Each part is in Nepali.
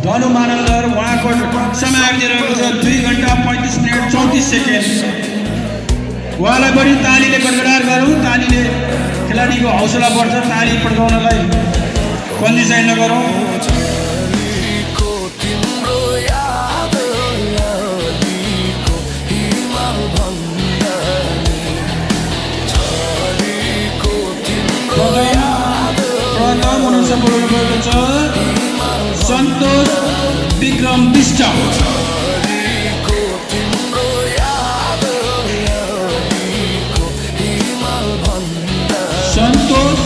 धनु मानन्दर उहाँको समय आइदिरहेको छ 2 घण्टा 35 मिनट 34 सेकेन्ड। उहाँलाई बढी तालीले गडगडार गरौँ। तालीले खेलाडीको हौसला बढ्छ। ताली पड्काउनलाई कन्जुसाइ नगरौँ। प्रथम हुनुहुन्छ बोल्नु भएको छ सन्तोष विक्रम विष्ट। सन्तोष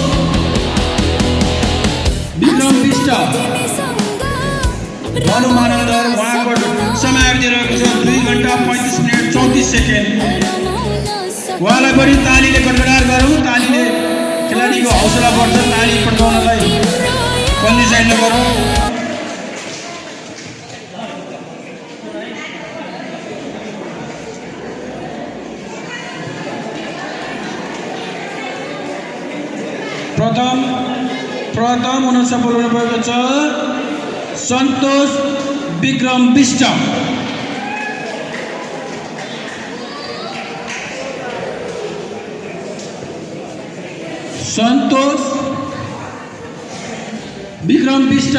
विक्रम विष्ट धनु मानन्दर उहाँको समय आइदिरहेको छ 2 घण्टा 35 मिनट 34 सेकेन्ड। उहाँलाई बढी तालीले गडगडार गरौँ। तालीले खेलाडीको हौसला बढ्छ। ताली पड्काउनलाई कन्जुसाइ नगरौँ। प्रथम हुनुहुन्छ बोल्नु भएको छ सन्तोष विक्रम विष्ट। सन्तोष विक्रम विष्ट।